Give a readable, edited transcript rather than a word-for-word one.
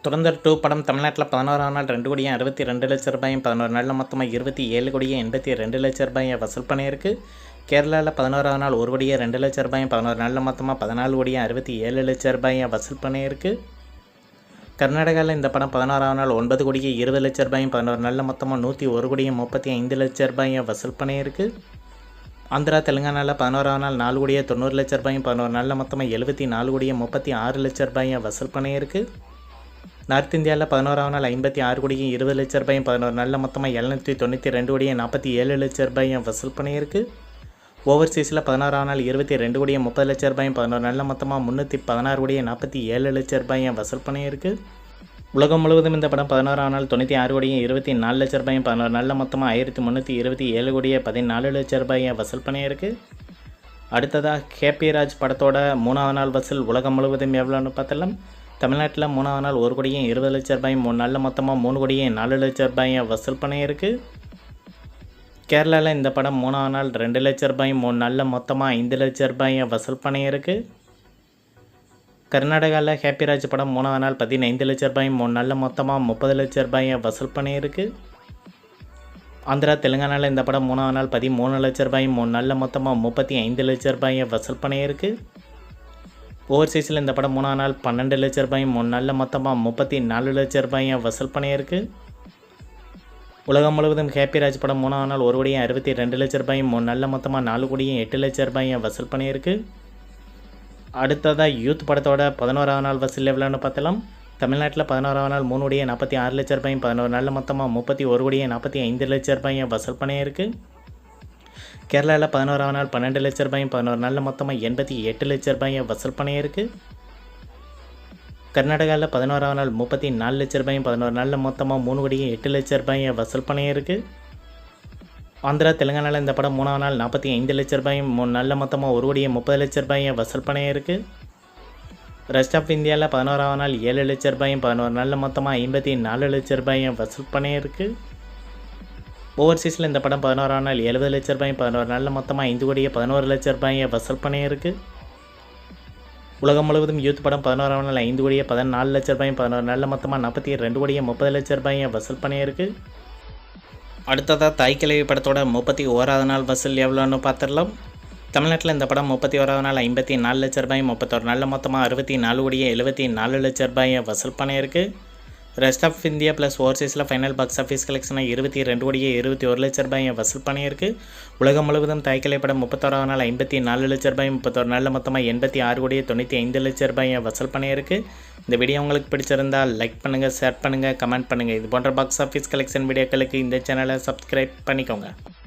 துரந்தர் 2 படம் தமிழ்நாட்டில் 11ஆம் நாள் 2 கோடியே 62 லட்ச ரூபாயும் 11 நாளில் மொத்தமாக 27 கோடியே 82 லட்ச ரூபாயை வசூல் பண்ணியிருக்கு. கேரளாவில் 11ஆம் நாள் 1 கோடியே 2 லட்ச ரூபாயும் 11 நாளில் மொத்தமாக 14 கோடியே 67 லட்ச ரூபாயை வசூல் பண்ணியிருக்கு. கர்நாடகாவில் இந்த படம் 11ஆம் நாள் 9 கோடியே 20 லட்ச ரூபாயும் 11 நாளில் மொத்தமாக 101 கோடியே 35 லட்ச ரூபாயை வசூல் பண்ணியிருக்கு. ஆந்திரா தெலுங்கானாவில் 11ஆம் நாள் 4 கோடியே 90 லட்ச ரூபாயும் 11 நாளில் மொத்தமாக 74 கோடியே 36 லட்ச ரூபாயை வசூல் பண்ணியிருக்கு. நார்த் இந்தியாவில் 11ஆம் நாள் 56 கோடியே 20 லட்ச ரூபாயும் 11 நாளில் மொத்தமாக 792 கோடியே 47 லட்ச ரூபாயும் வசூல் பண்ணியிருக்கு. ஓவர்சீஸில் 11ஆம் நாள் 22 கோடியே 30 லட்ச ரூபாயும் 11 நாளில் மொத்தமாக 316 கோடியே 47 லட்ச ரூபாயும் வசூல் பண்ணியிருக்கு. உலகம் முழுவதும் இந்த படம் 11ஆம் நாள் 96 கோடியே 24 லட்ச ரூபாயும் 11 நாளில் மொத்தமாக 1327 கோடியே 14 லட்ச ரூபாயை வசூல் பண்ணியிருக்கு. அடுத்ததாக கேபி ராஜ் படத்தோட 3ஆம் நாள் வசூல் உலகம் முழுவதும் எவ்வளோன்னு பார்த்தலாம். தமிழ்நாட்டில் 3ஆம் நாள் 1 கோடியே 20 லட்ச ரூபாயும் 3 நாளில் மொத்தமாக 3 கோடியே 4 லட்ச ரூபாயை வசூல் பண்ணியிருக்கு. கேரளாவில் இந்த படம் 3ஆம் நாள் 2 லட்ச ரூபாயும் 3 நாளில் மொத்தமாக 5 லட்ச ரூபாயை வசூல் பண்ணியிருக்கு. கர்நாடகாவில் ஹேப்பிராஜ் படம் 3ஆம் நாள் 15 லட்ச ரூபாயும் 3 நாளில் மொத்தமாக 30 லட்ச ரூபாயை வசூல் பண்ணியிருக்கு. ஆந்திரா தெலுங்கானாவில் இந்த படம் 3ஆம் நாள் 13 லட்ச ரூபாயும் 3 நாளில் மொத்தமாக 35 லட்ச ரூபாயை வசூல் பண்ணியிருக்கு. ஓவர்சீஸில் இந்த படம் 3ஆம் நாள் 12 லட்ச ரூபாயும் 3 நாளில் மொத்தமாக 34 லட்ச ரூபாயை வசூல் பண்ணியிருக்கு. உலகம் முழுவதும் ஹேப்பிராஜ் படம் 3ஆம் நாள் 1 கோடியே 62 லட்ச ரூபாயும் 3 நாளில் மொத்தமாக 4 கோடியே 8 லட்ச ரூபாயை வசூல் பண்ணியிருக்கு. அடுத்ததாக யூத் படத்தோட 11ஆம் நாள் வசூல் எவ்வளோன்னு பார்த்தலாம். தமிழ்நாட்டில் 11ஆம் நாள் 3 கோடியே 46 லட்ச ரூபாயும் 11 நாளில் மொத்தமாக 31 கோடியே 45 லட்ச ரூபாயை வசூல் பண்ணியிருக்கு. கேரளாவில் 11ஆம் நாள் 12 லட்ச ரூபாயும் 11 நாளில் மொத்தமாக 88 லட்ச ரூபாயை வசூல் பண்ணியிருக்கு. கர்நாடகாவில் 11ஆம் நாள் 34 லட்ச ரூபாயும் 11 நாளில் மொத்தமாக 3 கோடியே 8 லட்ச ரூபாயை வசூல் பண்ணியிருக்கு. ஆந்திரா தெலுங்கானாவில் இந்த படம் 3ஆம் நாள் 45 லட்ச ரூபாயும் 3 நாளில் மொத்தமாக 1 கோடியே 30 லட்ச ரூபாயை வசூல் பண்ணியிருக்கு. ரெஸ்ட் ஆஃப் இந்தியாவில் 11ஆம் நாள் 7 லட்ச ரூபாயும் 11 நாளில் மொத்தமாக 54 லட்ச ரூபாயை வசூல் பண்ணியிருக்கு. ஓவர்சீஸில் இந்த படம் 11ஆம் நாள் 70 லட்ச ரூபாயும் 11 நாளில் மொத்தமாக 5 கோடியே 11 லட்ச ரூபாயை வசூல் பண்ணியிருக்கு. உலகம் முழுவதும் யூத் படம் 11ஆம் நாள் 5 கோடியே 14 லட்ச ரூபாயும் 11 நாளில் மொத்தமாக 42 கோடியே 30 லட்ச ரூபாயை வசூல் பண்ணியிருக்கு. அடுத்ததாக தாய் கிழவி படத்தோட 31ஆவது நாள் வசூல் எவ்வளோன்னு பார்த்துடலாம். தமிழ்நாட்டில் இந்த படம் 31ஆவது நாள் 54 லட்ச ரூபாயும் 31 நாளில் மொத்தமாக 64 கோடியே 74 லட்ச ரூபாயை வசூல் பண்ணியிருக்கு. ரெஸ்ட் ஆஃப் இந்தியா ப்ளஸ் ஓவர்சீஸில் ஃபைனல் பாக்ஸ் ஆஃபீஸ் கலெக்ஷனாக 22 கோடியே 21 லட்ச ரூபாயை வசூல் பண்ணியிருக்கு. உலகம் முழுவதும் தாய்க்கிளை படம் 31ஆம் நாள் 54 லட்ச ரூபாயும் 31 நாளில் மொத்தமாக 86 கோடியே 95 லட்ச ரூபாயை வசூல் பண்ணியிருக்கு. இந்த வீடியோ உங்களுக்கு பிடிச்சிருந்தால் லைக் பண்ணுங்கள், ஷேர் பண்ணுங்கள், கமெண்ட் பண்ணுங்கள். இது போன்ற பாக்ஸ் ஆஃபீஸ் கலெக்ஷன் வீடியோக்களுக்கு இந்த சேனலை சப்ஸ்கிரைப் பண்ணிக்கோங்க.